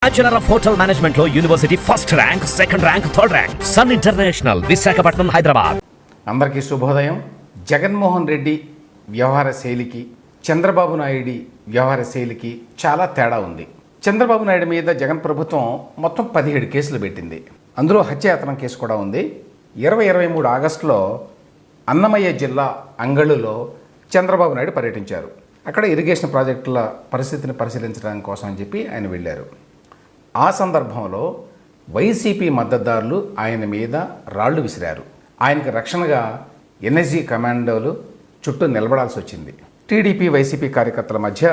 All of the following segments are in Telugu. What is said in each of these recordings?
బ్యాచులర్ ఆఫ్ హోటల్ మేనేజ్మెంట్ లో university first rank, second rank, third rank. Sun International, Visakhapatnam, Hyderabad. అందరికీ శుభోదయం. జగన్మోహన్ రెడ్డి వ్యవహార శైలికి, చంద్రబాబు నాయుడు వ్యవహార శైలికి చాలా తేడా ఉంది. చంద్రబాబు నాయుడు మీద జగన్ ప్రభుత్వం మొత్తం 17 కేసులు పెట్టింది. అందులో హత్యాయత్నం కేసు కూడా ఉంది. 2023 ఆగస్టులో అన్నమయ్య జిల్లా అంగళులో చంద్రబాబు నాయుడు పర్యటించారు. అక్కడ ఇరిగేషన్ ప్రాజెక్టుల పరిస్థితిని పరిశీలించడానికి కోసం అని చెప్పి ఆయన వెళ్ళారు. ఆ సందర్భంలో వైసీపీ మద్దతుదారులు ఆయన మీద రాళ్లు విసిరారు. ఆయనకు రక్షణగా ఎన్ఎస్జీ కమాండోలు చుట్టూ నిలబడాల్సి వచ్చింది. టీడీపీ వైసీపీ కార్యకర్తల మధ్య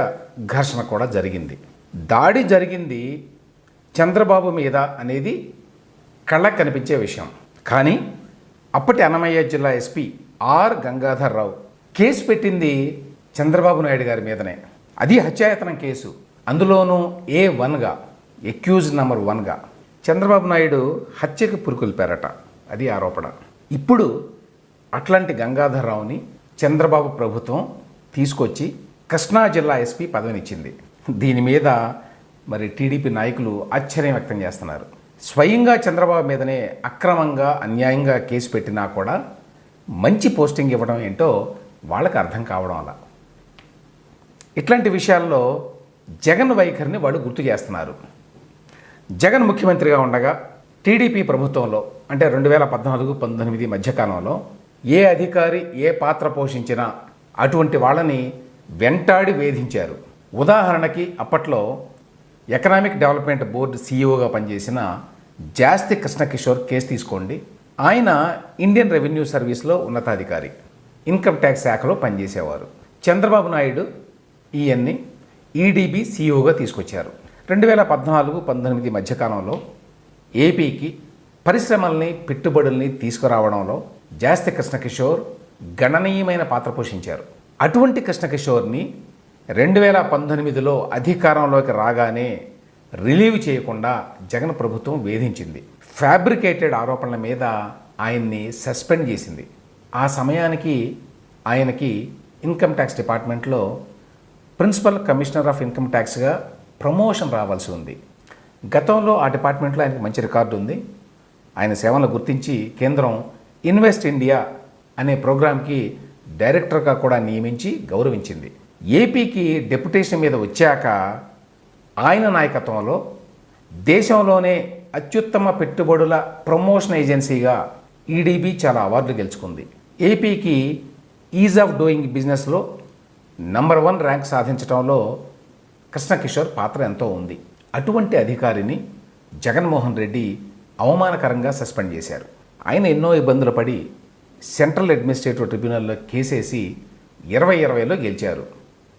ఘర్షణ కూడా జరిగింది. దాడి జరిగింది చంద్రబాబు మీద అనేది కళ్ళకు కనిపించే విషయం. కానీ అప్పటి అన్నమయ్య జిల్లా SP R Gangadhar Rao case పెట్టింది చంద్రబాబు నాయుడు గారి మీదనే. అది హత్యాయత్నం కేసు. అందులోనూ A1గా, ఎక్యూజ్ నెంబర్ 1గా చంద్రబాబు నాయుడు హత్యకు పురుకొల్పారట. అది ఆరోపణ. ఇప్పుడు అట్లాంటి గంగాధర్ రావుని చంద్రబాబు ప్రభుత్వం తీసుకొచ్చి కృష్ణా జిల్లా ఎస్పీ పదవినిచ్చింది. దీని మీద మరి టీడీపీ నాయకులు ఆశ్చర్యం వ్యక్తం చేస్తున్నారు. స్వయంగా చంద్రబాబు మీదనే అక్రమంగా, అన్యాయంగా కేసు పెట్టినా కూడా మంచి పోస్టింగ్ ఇవ్వడం ఏంటో వాళ్ళకి అర్థం కావడం అలా. ఇట్లాంటి విషయాల్లో జగన్ వైఖరిని వాళ్ళు గుర్తు చేస్తున్నారు. జగన్ ముఖ్యమంత్రిగా ఉండగా టీడీపీ ప్రభుత్వంలో అంటే 2014-19 మధ్యకాలంలో ఏ అధికారి ఏ పాత్ర పోషించినా అటువంటి వాళ్ళని వెంటాడి వేధించారు. ఉదాహరణకి అప్పట్లో ఎకనామిక్ డెవలప్మెంట్ బోర్డు సీఈఓగా పనిచేసిన జాస్తి కృష్ణకిషోర్ కేసు తీసుకోండి. ఆయన ఇండియన్ రెవెన్యూ సర్వీస్లో ఉన్నతాధికారి, ఇన్కమ్ ట్యాక్స్ శాఖలో పనిచేసేవారు. చంద్రబాబు నాయుడు ఈయన్ని ఈడీబీ సీఈఓగా తీసుకొచ్చారు. 2014-19 మధ్యకాలంలో ఏపీకి పరిశ్రమల్ని, పెట్టుబడుల్ని తీసుకురావడంలో జాస్తి కృష్ణకిషోర్ గణనీయమైన పాత్ర పోషించారు. అటువంటి కృష్ణకిషోర్ని 2019లో అధికారంలోకి రాగానే రిలీవ్ చేయకుండా జగన్ ప్రభుత్వం వేధించింది. ఫ్యాబ్రికేటెడ్ ఆరోపణల మీద ఆయన్ని సస్పెండ్ చేసింది. ఆ సమయానికి ఆయనకి ఇన్కమ్ ట్యాక్స్ డిపార్ట్మెంట్లో ప్రిన్సిపల్ కమిషనర్ ఆఫ్ ఇన్కమ్ ట్యాక్స్గా ప్రమోషన్ రావాల్సి ఉంది. గతంలో ఆ డిపార్ట్మెంట్లో ఆయనకు మంచి రికార్డు ఉంది. ఆయన సేవలను గుర్తించి కేంద్రం ఇన్వెస్ట్ ఇండియా అనే ప్రోగ్రాంకి డైరెక్టర్గా కూడా నియమించి గౌరవించింది. ఏపీకి డెప్యుటేషన్ మీద వచ్చాక ఆయన నాయకత్వంలో దేశంలోనే అత్యుత్తమ పెట్టుబడుల ప్రమోషన్ ఏజెన్సీగా ఈడీబీ చాలా అవార్డులు గెలుచుకుంది. ఏపీకి ఈజ్ ఆఫ్ డూయింగ్ బిజినెస్లో నంబర్ 1 ర్యాంక్ సాధించడంలో కృష్ణకిషోర్ పాత్ర ఎంతో ఉంది. అటువంటి అధికారిని జగన్మోహన్ రెడ్డి అవమానకరంగా సస్పెండ్ చేశారు. ఆయన ఎన్నో ఇబ్బందులు పడి సెంట్రల్ అడ్మినిస్ట్రేటివ్ ట్రిబ్యునల్లో కేసేసి 2020లో గెలిచారు.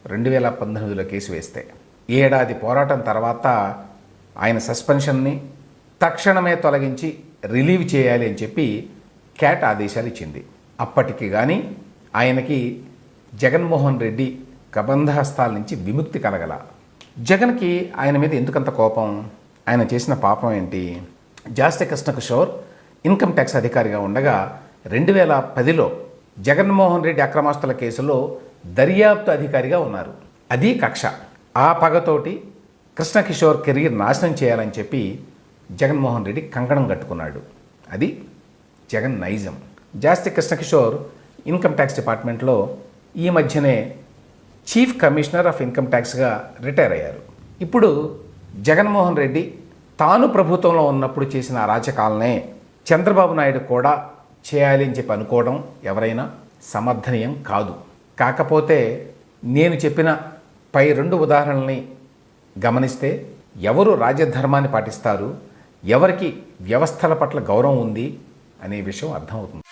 2019లో కేసు వేస్తే ఏడాది పోరాటం తర్వాత ఆయన సస్పెన్షన్ని తక్షణమే తొలగించి రిలీవ్ చేయాలి అని చెప్పి క్యాట్ ఆదేశాలు ఇచ్చింది. అప్పటికి కానీ ఆయనకి జగన్మోహన్ రెడ్డి కబంధహస్తాల నుంచి విముక్తి కలగల. జగన్కి ఆయన మీద ఎందుకంత కోపం? ఆయన చేసిన పాపం ఏంటి? జాస్తి కృష్ణకిషోర్ ఇన్కమ్ ట్యాక్స్ అధికారిగా ఉండగా 2010లో జగన్మోహన్ రెడ్డి అక్రమాస్తుల కేసులో దర్యాప్తు అధికారిగా ఉన్నారు. అది కక్ష. ఆ పగతోటి కృష్ణకిషోర్ కెరీర్ నాశనం చేయాలని చెప్పి జగన్మోహన్ రెడ్డి కంకణం కట్టుకున్నాడు. అది జగన్ నైజం. జాస్తి కృష్ణకిషోర్ ఇన్కమ్ ట్యాక్స్ డిపార్ట్మెంట్లో ఈ మధ్యనే చీఫ్ కమిషనర్ ఆఫ్ ఇన్కమ్ ట్యాక్స్గా రిటైర్ అయ్యారు. ఇప్పుడు జగన్మోహన్ రెడ్డి తాను ప్రభుత్వంలో ఉన్నప్పుడు చేసిన అరాచకాలనే చంద్రబాబు నాయుడు కూడా చేయాలి అని చెప్పి అనుకోవడం ఎవరైనా సమర్థనీయం కాదు. కాకపోతే నేను చెప్పిన పై 2 ఉదాహరణల్ని గమనిస్తే ఎవరు రాజ్యధర్మాన్ని పాటిస్తారు, ఎవరికి వ్యవస్థల పట్ల గౌరవం ఉంది అనే విషయం అర్థమవుతుంది.